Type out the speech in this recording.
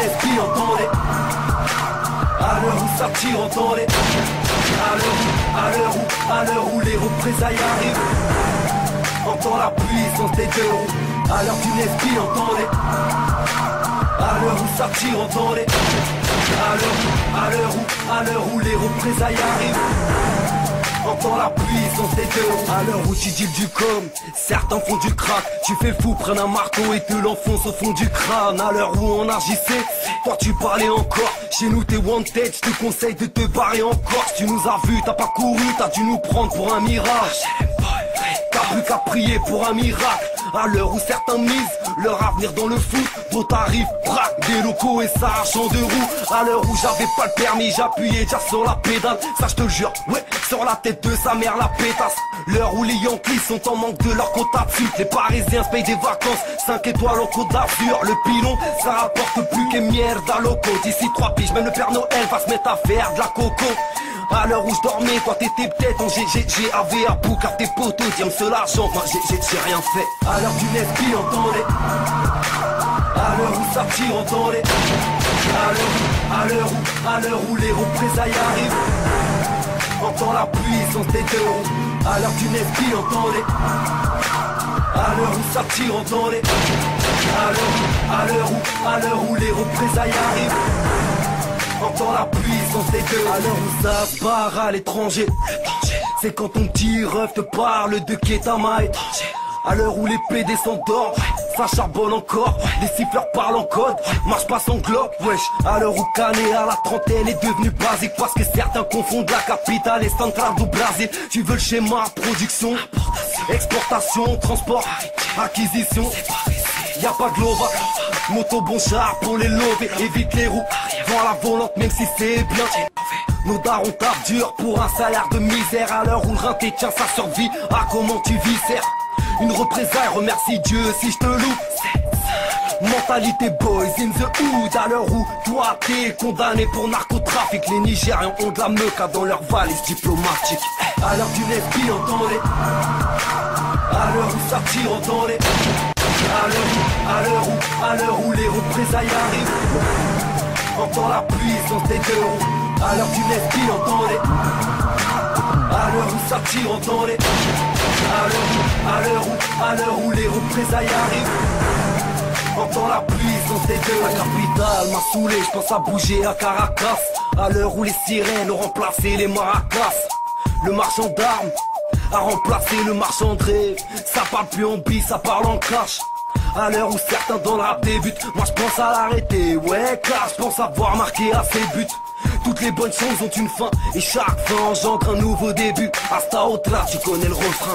esprit entendez. À l'heure où ça tire entendez. À l'heure où les représailles arrivent. Entends la puissance des deux roues. À l'heure d'une esprit entendez. À l'heure où ça tire entendez. À l'heure où les représailles arrivent. Entends la puissance des deux roues. À l'heure où tu deals du com, certains font du crack. Tu fais fou, prennent un marteau et te l'enfoncent au fond du crâne. À l'heure où on agissait, toi tu parlais encore. Chez nous t'es wanted, je te conseille de te barrer en Corse. Tu nous as vus, t'as pas couru, t'as dû nous prendre pour un mirage. T'as plus qu'à prier pour un miracle. À l'heure où certains misent leur avenir dans le foot, d'autres arrivent, braquent des locaux et s'arrachent de roues. À l'heure où j'avais pas le permis, j'appuyais déjà sur la pédale. Ça je te le jure, ouais, sur la tête de sa mère la pétasse. L'heure où les Yankees sont en manque de leur quota de sucre. Les Parisiens se payent des vacances, 5 étoiles en Côte d'Azur. Le pilon, ça rapporte plus que mierda loco. D'ici 3 piges, même le Père Noël va se mettre à faire de la coco. À l'heure où je dormais, toi t'étais peut-être en GGAV à bout car tes potos dirent ce l'argent, moi j'ai rien fait. À l'heure d'une esprit entendez. À l'heure où ça tire entendez. À l'heure où les représailles arrivent. Entends la puissance des deux roues. À l'heure d'une esprit entendez. À l'heure où ça tire entendez. À l'heure où les représailles arrivent. Entends la puissance des deux. À l'heure où ça se barre à l'étranger, c'est quand ton petit ref te parle de Ketama. À l'heure où les PD s'endorment, ça charbonne encore. Les siffleurs parlent en code, marche pas sans globe, wesh. À l'heure où Canet à la trentaine est devenu basique, parce que certains confondent la capitale et centrale du Brésil. Tu veux le schéma, production, exportation, transport, acquisition. Y'a pas de lova, moto bon char pour les lover. Évite les roues, vends la volante même si c'est bien. Nos darons tapent dur pour un salaire de misère. À l'heure où le rein tient sa survie, ah comment tu vis, certes. Une représaille, remercie Dieu si je te loupe. Mentalité boys in the hood. À l'heure où toi t'es condamné pour narcotrafic. Les Nigérians ont de la meuca dans leur valise diplomatique. À l'heure d'une esprit entendez. À l'heure où ça tire entendez. À l'heure où les représailles arrivent. Entends la puissance des deux roues. À l'heure d'une esprit entendez. À l'heure où ça tire entendez. À l'heure où les représailles arrivent. Entends la puissance des deux. La capitale m'a saoulé, je pense à bouger à Caracas. À l'heure où les sirènes ont remplacé les maracas. Le marchand d'armes a remplacé le marchand de rêve. Ça parle plus en bille, ça parle en cash. À l'heure où certains dans le rap débutent, moi je pense à l'arrêter, ouais car je pense avoir marqué assez de buts. Toutes les bonnes choses ont une fin, et chaque fin engendre un nouveau début. Hasta otra, tu connais le refrain.